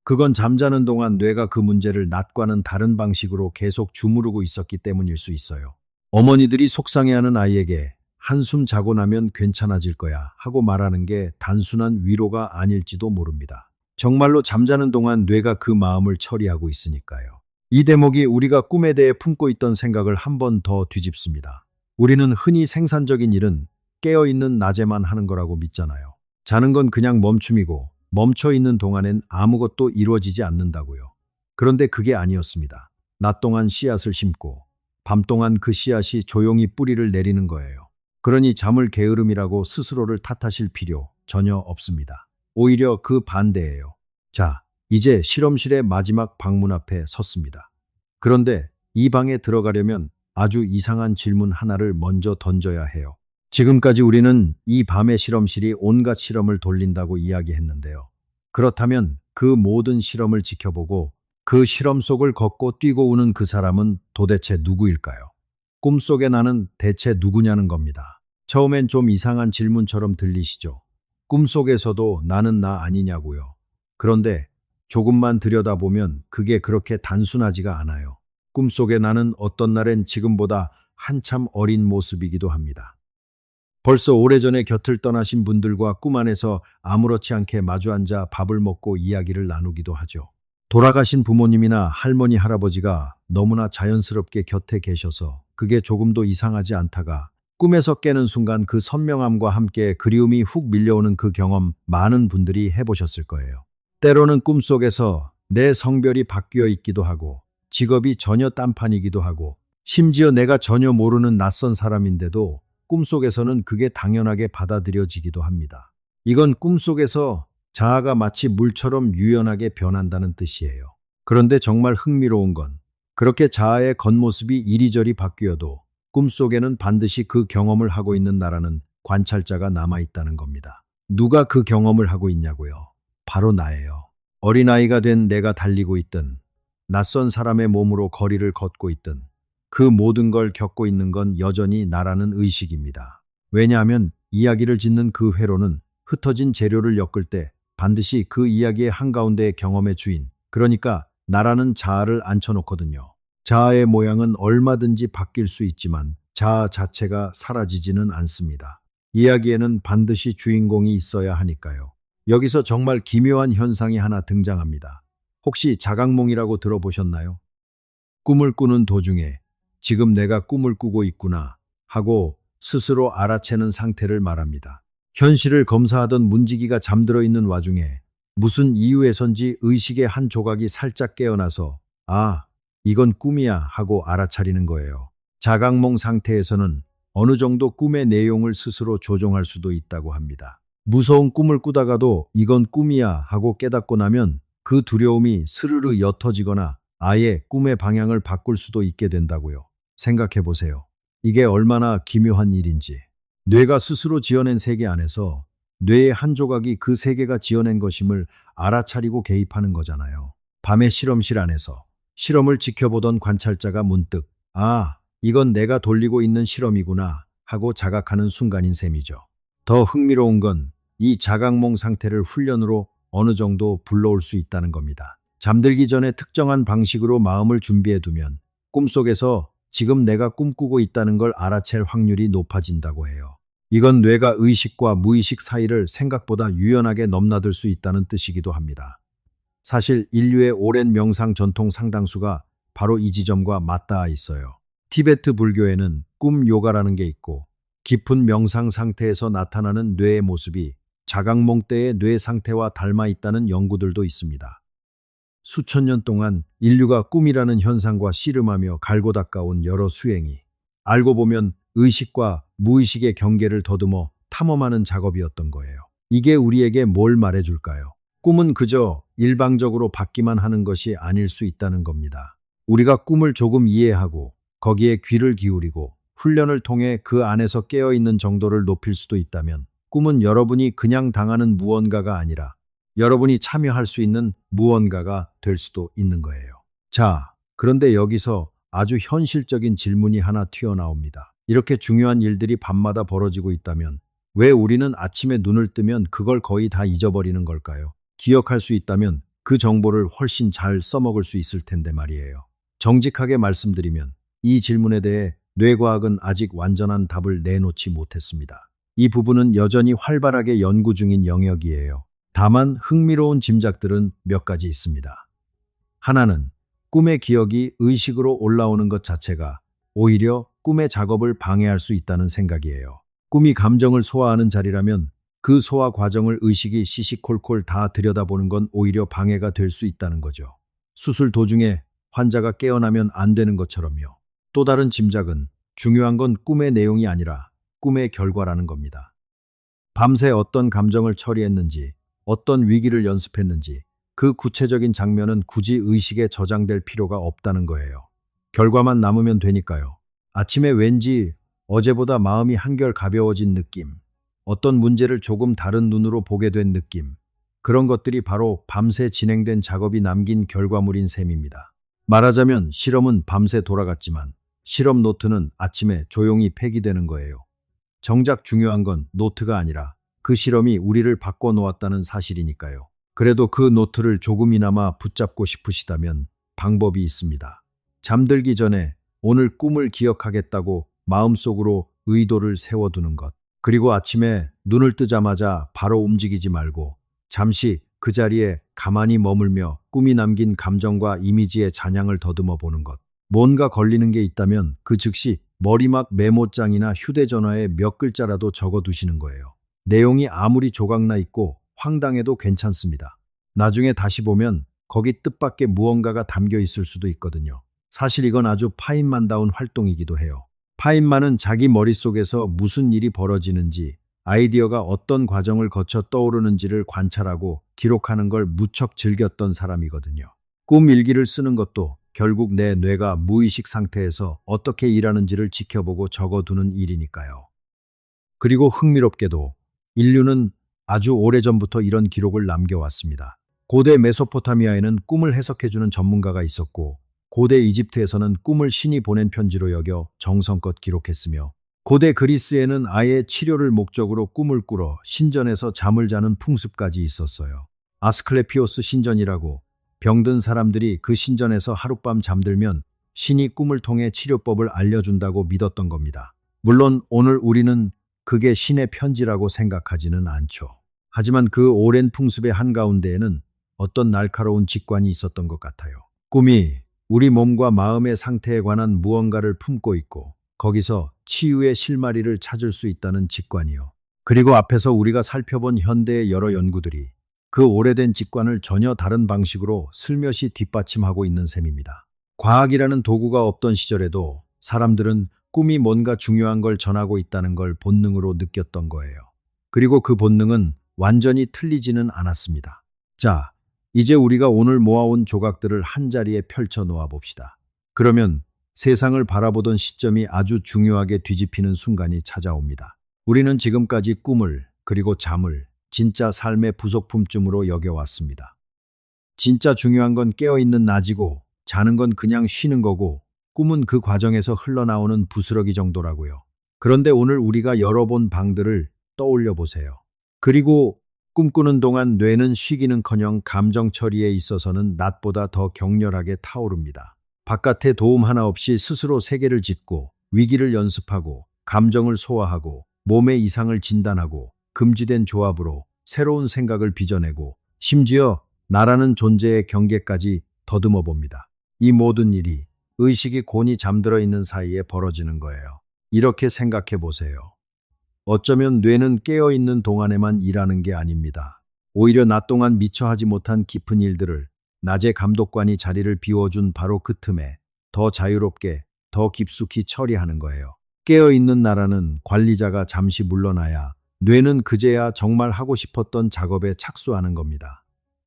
그건 잠자는 동안 뇌가 그 문제를 낮과는 다른 방식으로 계속 주무르고 있었기 때문일 수 있어요. 어머니들이 속상해하는 아이에게 한숨 자고 나면 괜찮아질 거야 하고 말하는 게 단순한 위로가 아닐지도 모릅니다. 정말로 잠자는 동안 뇌가 그 마음을 처리하고 있으니까요. 이 대목이 우리가 꿈에 대해 품고 있던 생각을 한 번 더 뒤집습니다. 우리는 흔히 생산적인 일은 깨어있는 낮에만 하는 거라고 믿잖아요. 자는 건 그냥 멈춤이고 멈춰 있는 동안엔 아무것도 이루어지지 않는다고요. 그런데 그게 아니었습니다. 낮 동안 씨앗을 심고 밤 동안 그 씨앗이 조용히 뿌리를 내리는 거예요. 그러니 잠을 게으름이라고 스스로를 탓하실 필요 전혀 없습니다. 오히려 그 반대예요. 자, 이제 실험실의 마지막 방문 앞에 섰습니다. 그런데 이 방에 들어가려면 아주 이상한 질문 하나를 먼저 던져야 해요. 지금까지 우리는 이 밤의 실험실이 온갖 실험을 돌린다고 이야기했는데요. 그렇다면 그 모든 실험을 지켜보고 그 실험 속을 걷고 뛰고 우는 그 사람은 도대체 누구일까요? 꿈속의 나는 대체 누구냐는 겁니다. 처음엔 좀 이상한 질문처럼 들리시죠? 꿈속에서도 나는 나 아니냐고요. 그런데 조금만 들여다보면 그게 그렇게 단순하지가 않아요. 꿈속의 나는 어떤 날엔 지금보다 한참 어린 모습이기도 합니다. 벌써 오래전에 곁을 떠나신 분들과 꿈 안에서 아무렇지 않게 마주 앉아 밥을 먹고 이야기를 나누기도 하죠. 돌아가신 부모님이나 할머니, 할아버지가 너무나 자연스럽게 곁에 계셔서 그게 조금도 이상하지 않다가 꿈에서 깨는 순간 그 선명함과 함께 그리움이 훅 밀려오는 그 경험 많은 분들이 해보셨을 거예요. 때로는 꿈속에서 내 성별이 바뀌어 있기도 하고 직업이 전혀 딴판이기도 하고 심지어 내가 전혀 모르는 낯선 사람인데도 꿈속에서는 그게 당연하게 받아들여지기도 합니다. 이건 꿈속에서 자아가 마치 물처럼 유연하게 변한다는 뜻이에요. 그런데 정말 흥미로운 건 그렇게 자아의 겉모습이 이리저리 바뀌어도 꿈속에는 반드시 그 경험을 하고 있는 나라는 관찰자가 남아있다는 겁니다. 누가 그 경험을 하고 있냐고요? 바로 나예요. 어린아이가 된 내가 달리고 있든 낯선 사람의 몸으로 거리를 걷고 있든 그 모든 걸 겪고 있는 건 여전히 나라는 의식입니다. 왜냐하면 이야기를 짓는 그 회로는 흩어진 재료를 엮을 때 반드시 그 이야기의 한가운데의 경험의 주인, 그러니까 나라는 자아를 앉혀놓거든요. 자아의 모양은 얼마든지 바뀔 수 있지만 자아 자체가 사라지지는 않습니다. 이야기에는 반드시 주인공이 있어야 하니까요. 여기서 정말 기묘한 현상이 하나 등장합니다. 혹시 자각몽이라고 들어보셨나요? 꿈을 꾸는 도중에 지금 내가 꿈을 꾸고 있구나 하고 스스로 알아채는 상태를 말합니다. 현실을 검사하던 문지기가 잠들어 있는 와중에 무슨 이유에선지 의식의 한 조각이 살짝 깨어나서 아, 이건 꿈이야 하고 알아차리는 거예요. 자각몽 상태에서는 어느 정도 꿈의 내용을 스스로 조종할 수도 있다고 합니다. 무서운 꿈을 꾸다가도 이건 꿈이야 하고 깨닫고 나면 그 두려움이 스르르 옅어지거나 아예 꿈의 방향을 바꿀 수도 있게 된다고요. 생각해 보세요. 이게 얼마나 기묘한 일인지. 뇌가 스스로 지어낸 세계 안에서 뇌의 한 조각이 그 세계가 지어낸 것임을 알아차리고 개입하는 거잖아요. 밤의 실험실 안에서 실험을 지켜보던 관찰자가 문득 이건 내가 돌리고 있는 실험이구나 하고 자각하는 순간인 셈이죠. 더 흥미로운 건 이 자각몽 상태를 훈련으로 어느 정도 불러올 수 있다는 겁니다. 잠들기 전에 특정한 방식으로 마음을 준비해 두면 꿈속에서 지금 내가 꿈꾸고 있다는 걸 알아챌 확률이 높아진다고 해요. 이건 뇌가 의식과 무의식 사이를 생각보다 유연하게 넘나들 수 있다는 뜻이기도 합니다. 사실 인류의 오랜 명상 전통 상당수가 바로 이 지점과 맞닿아 있어요. 티베트 불교에는 꿈 요가라는 게 있고 깊은 명상 상태에서 나타나는 뇌의 모습이 자각몽 때의 뇌 상태와 닮아 있다는 연구들도 있습니다. 수천 년 동안 인류가 꿈이라는 현상과 씨름하며 갈고 닦아온 여러 수행이 알고 보면 의식과 무의식의 경계를 더듬어 탐험하는 작업이었던 거예요. 이게 우리에게 뭘 말해줄까요? 꿈은 그저 일방적으로 받기만 하는 것이 아닐 수 있다는 겁니다. 우리가 꿈을 조금 이해하고 거기에 귀를 기울이고 훈련을 통해 그 안에서 깨어있는 정도를 높일 수도 있다면 꿈은 여러분이 그냥 당하는 무언가가 아니라 여러분이 참여할 수 있는 무언가가 될 수도 있는 거예요. 자, 그런데 여기서 아주 현실적인 질문이 하나 튀어나옵니다. 이렇게 중요한 일들이 밤마다 벌어지고 있다면 왜 우리는 아침에 눈을 뜨면 그걸 거의 다 잊어버리는 걸까요? 기억할 수 있다면 그 정보를 훨씬 잘 써먹을 수 있을 텐데 말이에요. 정직하게 말씀드리면 이 질문에 대해 뇌과학은 아직 완전한 답을 내놓지 못했습니다. 이 부분은 여전히 활발하게 연구 중인 영역이에요. 다만 흥미로운 짐작들은 몇 가지 있습니다. 하나는 꿈의 기억이 의식으로 올라오는 것 자체가 오히려 꿈의 작업을 방해할 수 있다는 생각이에요. 꿈이 감정을 소화하는 자리라면 그 소화 과정을 의식이 시시콜콜 다 들여다보는 건 오히려 방해가 될 수 있다는 거죠. 수술 도중에 환자가 깨어나면 안 되는 것처럼요. 또 다른 짐작은 중요한 건 꿈의 내용이 아니라 꿈의 결과라는 겁니다. 밤새 어떤 감정을 처리했는지, 어떤 위기를 연습했는지 그 구체적인 장면은 굳이 의식에 저장될 필요가 없다는 거예요. 결과만 남으면 되니까요. 아침에 왠지 어제보다 마음이 한결 가벼워진 느낌, 어떤 문제를 조금 다른 눈으로 보게 된 느낌, 그런 것들이 바로 밤새 진행된 작업이 남긴 결과물인 셈입니다. 말하자면 실험은 밤새 돌아갔지만 실험 노트는 아침에 조용히 폐기되는 거예요. 정작 중요한 건 노트가 아니라 그 실험이 우리를 바꿔놓았다는 사실이니까요. 그래도 그 노트를 조금이나마 붙잡고 싶으시다면 방법이 있습니다. 잠들기 전에 오늘 꿈을 기억하겠다고 마음속으로 의도를 세워두는 것. 그리고 아침에 눈을 뜨자마자 바로 움직이지 말고 잠시 그 자리에 가만히 머물며 꿈이 남긴 감정과 이미지의 잔향을 더듬어 보는 것. 뭔가 걸리는 게 있다면 그 즉시 머리막 메모장이나 휴대전화에 몇 글자라도 적어두시는 거예요. 내용이 아무리 조각나 있고 황당해도 괜찮습니다. 나중에 다시 보면 거기 뜻밖의 무언가가 담겨 있을 수도 있거든요. 사실 이건 아주 파인만다운 활동이기도 해요. 파인만은 자기 머릿속에서 무슨 일이 벌어지는지, 아이디어가 어떤 과정을 거쳐 떠오르는지를 관찰하고 기록하는 걸 무척 즐겼던 사람이거든요. 꿈 일기를 쓰는 것도 결국 내 뇌가 무의식 상태에서 어떻게 일하는지를 지켜보고 적어두는 일이니까요. 그리고 흥미롭게도 인류는 아주 오래전부터 이런 기록을 남겨왔습니다. 고대 메소포타미아에는 꿈을 해석해주는 전문가가 있었고 고대 이집트에서는 꿈을 신이 보낸 편지로 여겨 정성껏 기록했으며 고대 그리스에는 아예 치료를 목적으로 꿈을 꾸러 신전에서 잠을 자는 풍습까지 있었어요. 아스클레피오스 신전이라고 병든 사람들이 그 신전에서 하룻밤 잠들면 신이 꿈을 통해 치료법을 알려준다고 믿었던 겁니다. 물론 오늘 우리는 그게 신의 편지라고 생각하지는 않죠. 하지만 그 오랜 풍습의 한가운데에는 어떤 날카로운 직관이 있었던 것 같아요. 꿈이 우리 몸과 마음의 상태에 관한 무언가를 품고 있고 거기서 치유의 실마리를 찾을 수 있다는 직관이요. 그리고 앞에서 우리가 살펴본 현대의 여러 연구들이 그 오래된 직관을 전혀 다른 방식으로 슬며시 뒷받침하고 있는 셈입니다. 과학이라는 도구가 없던 시절에도 사람들은 꿈이 뭔가 중요한 걸 전하고 있다는 걸 본능으로 느꼈던 거예요. 그리고 그 본능은 완전히 틀리지는 않았습니다. 자, 이제 우리가 오늘 모아온 조각들을 한자리에 펼쳐 놓아 봅시다. 그러면 세상을 바라보던 시점이 아주 중요하게 뒤집히는 순간이 찾아옵니다. 우리는 지금까지 꿈을 그리고 잠을 진짜 삶의 부속품쯤으로 여겨왔습니다. 진짜 중요한 건 깨어있는 낮이고 자는 건 그냥 쉬는 거고 꿈은 그 과정에서 흘러나오는 부스러기 정도라고요. 그런데 오늘 우리가 열어본 방들을 떠올려 보세요. 그리고 꿈꾸는 동안 뇌는 쉬기는커녕 감정 처리에 있어서는 낮보다 더 격렬하게 타오릅니다. 바깥의 도움 하나 없이 스스로 세계를 짓고 위기를 연습하고 감정을 소화하고 몸의 이상을 진단하고 금지된 조합으로 새로운 생각을 빚어내고 심지어 나라는 존재의 경계까지 더듬어 봅니다. 이 모든 일이 의식이 곤히 잠들어 있는 사이에 벌어지는 거예요. 이렇게 생각해 보세요. 어쩌면 뇌는 깨어 있는 동안에만 일하는 게 아닙니다. 오히려 낮 동안 미처 하지 못한 깊은 일들을 낮에 감독관이 자리를 비워준 바로 그 틈에 더 자유롭게, 더 깊숙이 처리하는 거예요. 깨어 있는 나라는 관리자가 잠시 물러나야 뇌는 그제야 정말 하고 싶었던 작업에 착수하는 겁니다.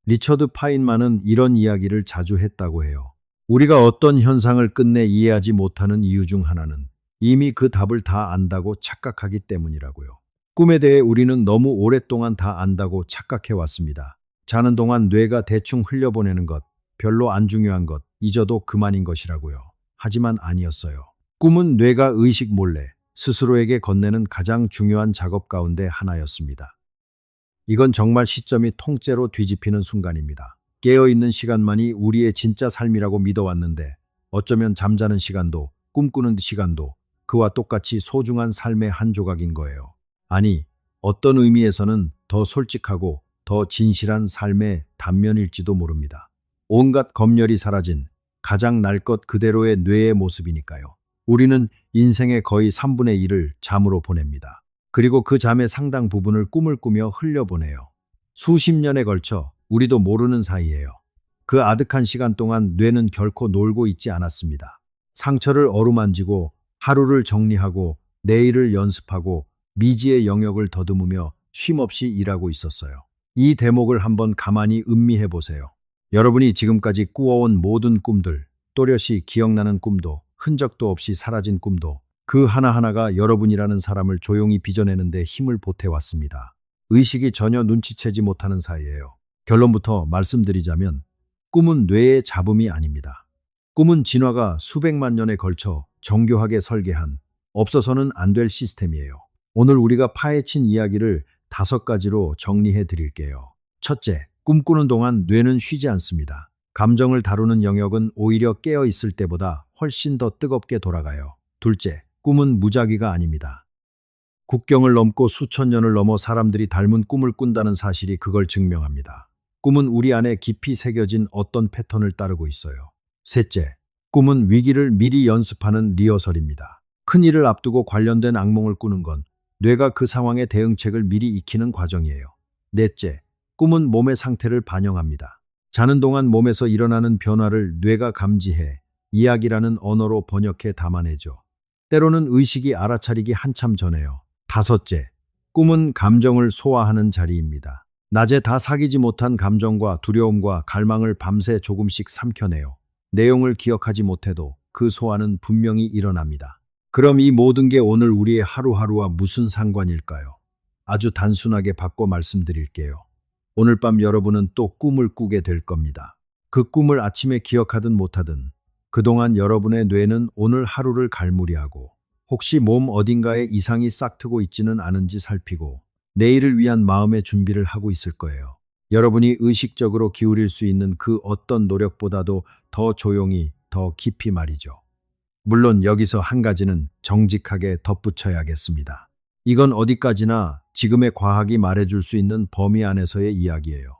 리처드 파인만은 이런 이야기를 자주 했다고 해요. 우리가 어떤 현상을 끝내 이해하지 못하는 이유 중 하나는 이미 그 답을 다 안다고 착각하기 때문이라고요. 꿈에 대해 우리는 너무 오랫동안 다 안다고 착각해 왔습니다. 자는 동안 뇌가 대충 흘려보내는 것, 별로 안 중요한 것, 잊어도 그만인 것이라고요. 하지만 아니었어요. 꿈은 뇌가 의식 몰래 스스로에게 건네는 가장 중요한 작업 가운데 하나였습니다. 이건 정말 시점이 통째로 뒤집히는 순간입니다. 깨어있는 시간만이 우리의 진짜 삶이라고 믿어왔는데 어쩌면 잠자는 시간도 꿈꾸는 시간도 그와 똑같이 소중한 삶의 한 조각인 거예요. 아니, 어떤 의미에서는 더 솔직하고 더 진실한 삶의 단면일지도 모릅니다. 온갖 검열이 사라진 가장 날 것 그대로의 뇌의 모습이니까요. 우리는 인생의 거의 3분의 1을 잠으로 보냅니다. 그리고 그 잠의 상당 부분을 꿈을 꾸며 흘려보내요. 수십 년에 걸쳐 우리도 모르는 사이예요. 그 아득한 시간 동안 뇌는 결코 놀고 있지 않았습니다. 상처를 어루만지고 하루를 정리하고 내일을 연습하고 미지의 영역을 더듬으며 쉼없이 일하고 있었어요. 이 대목을 한번 가만히 음미해 보세요. 여러분이 지금까지 꾸어온 모든 꿈들, 또렷이 기억나는 꿈도 흔적도 없이 사라진 꿈도 그 하나하나가 여러분이라는 사람을 조용히 빚어내는데 힘을 보태왔습니다. 의식이 전혀 눈치채지 못하는 사이예요. 결론부터 말씀드리자면 꿈은 뇌의 잡음이 아닙니다. 꿈은 진화가 수백만 년에 걸쳐 정교하게 설계한 없어서는 안 될 시스템이에요. 오늘 우리가 파헤친 이야기를 5가지로 정리해 드릴게요. 첫째, 꿈꾸는 동안 뇌는 쉬지 않습니다. 감정을 다루는 영역은 오히려 깨어 있을 때보다 훨씬 더 뜨겁게 돌아가요. 둘째, 꿈은 무작위가 아닙니다. 국경을 넘고 수천 년을 넘어 사람들이 닮은 꿈을 꾼다는 사실이 그걸 증명합니다. 꿈은 우리 안에 깊이 새겨진 어떤 패턴을 따르고 있어요. 셋째, 꿈은 위기를 미리 연습하는 리허설입니다. 큰 일을 앞두고 관련된 악몽을 꾸는 건 뇌가 그 상황의 대응책을 미리 익히는 과정이에요. 넷째, 꿈은 몸의 상태를 반영합니다. 자는 동안 몸에서 일어나는 변화를 뇌가 감지해 이야기라는 언어로 번역해 담아내죠. 때로는 의식이 알아차리기 한참 전에요. 다섯째, 꿈은 감정을 소화하는 자리입니다. 낮에 다 사귀지 못한 감정과 두려움과 갈망을 밤새 조금씩 삼켜내요. 내용을 기억하지 못해도 그 소화는 분명히 일어납니다. 그럼 이 모든 게 오늘 우리의 하루하루와 무슨 상관일까요? 아주 단순하게 바꿔 말씀드릴게요. 오늘 밤 여러분은 또 꿈을 꾸게 될 겁니다. 그 꿈을 아침에 기억하든 못하든 그동안 여러분의 뇌는 오늘 하루를 갈무리하고 혹시 몸 어딘가에 이상이 싹트고 있지는 않은지 살피고 내일을 위한 마음의 준비를 하고 있을 거예요. 여러분이 의식적으로 기울일 수 있는 그 어떤 노력보다도 더 조용히, 더 깊이 말이죠. 물론 여기서 한 가지는 정직하게 덧붙여야겠습니다. 이건 어디까지나 지금의 과학이 말해줄 수 있는 범위 안에서의 이야기예요.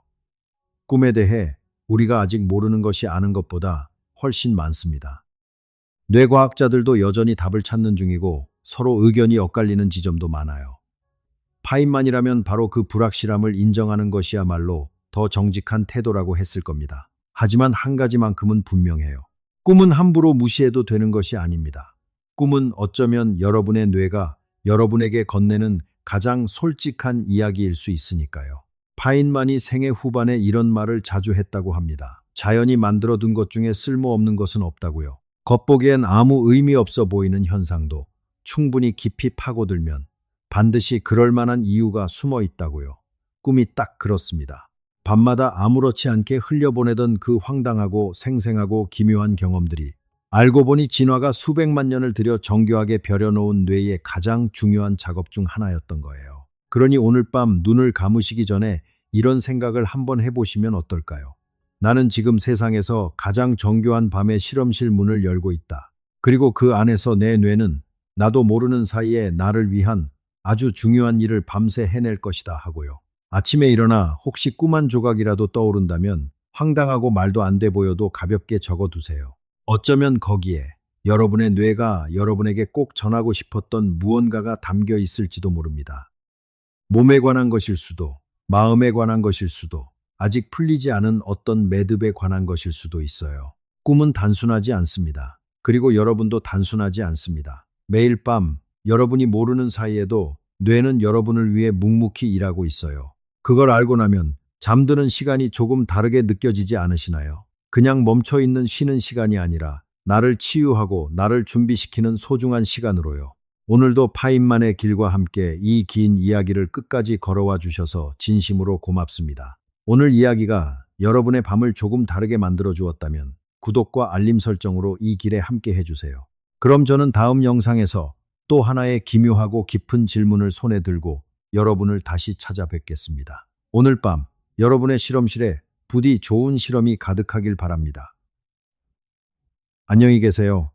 꿈에 대해 우리가 아직 모르는 것이 아는 것보다 훨씬 많습니다. 뇌과학자들도 여전히 답을 찾는 중이고 서로 의견이 엇갈리는 지점도 많아요. 파인만이라면 바로 그 불확실함을 인정하는 것이야말로 더 정직한 태도라고 했을 겁니다. 하지만 한 가지만큼은 분명해요. 꿈은 함부로 무시해도 되는 것이 아닙니다. 꿈은 어쩌면 여러분의 뇌가 여러분에게 건네는 가장 솔직한 이야기일 수 있으니까요. 파인만이 생애 후반에 이런 말을 자주 했다고 합니다. 자연이 만들어둔 것 중에 쓸모없는 것은 없다고요. 겉보기엔 아무 의미 없어 보이는 현상도 충분히 깊이 파고들면 반드시 그럴 만한 이유가 숨어 있다고요. 꿈이 딱 그렇습니다. 밤마다 아무렇지 않게 흘려보내던 그 황당하고 생생하고 기묘한 경험들이 알고 보니 진화가 수백만 년을 들여 정교하게 벼려놓은 뇌의 가장 중요한 작업 중 하나였던 거예요. 그러니 오늘 밤 눈을 감으시기 전에 이런 생각을 한번 해보시면 어떨까요? 나는 지금 세상에서 가장 정교한 밤의 실험실 문을 열고 있다. 그리고 그 안에서 내 뇌는 나도 모르는 사이에 나를 위한 아주 중요한 일을 밤새 해낼 것이다 하고요. 아침에 일어나 혹시 꿈 한 조각이라도 떠오른다면 황당하고 말도 안 돼 보여도 가볍게 적어두세요. 어쩌면 거기에 여러분의 뇌가 여러분에게 꼭 전하고 싶었던 무언가가 담겨 있을지도 모릅니다. 몸에 관한 것일 수도, 마음에 관한 것일 수도, 아직 풀리지 않은 어떤 매듭에 관한 것일 수도 있어요. 꿈은 단순하지 않습니다. 그리고 여러분도 단순하지 않습니다. 매일 밤 여러분이 모르는 사이에도 뇌는 여러분을 위해 묵묵히 일하고 있어요. 그걸 알고 나면 잠드는 시간이 조금 다르게 느껴지지 않으시나요? 그냥 멈춰 있는 쉬는 시간이 아니라 나를 치유하고 나를 준비시키는 소중한 시간으로요. 오늘도 파인만의 길과 함께 이 긴 이야기를 끝까지 걸어와 주셔서 진심으로 고맙습니다. 오늘 이야기가 여러분의 밤을 조금 다르게 만들어 주었다면 구독과 알림 설정으로 이 길에 함께 해주세요. 그럼 저는 다음 영상에서 또 하나의 기묘하고 깊은 질문을 손에 들고 여러분을 다시 찾아뵙겠습니다. 오늘 밤 여러분의 실험실에 부디 좋은 실험이 가득하길 바랍니다. 안녕히 계세요.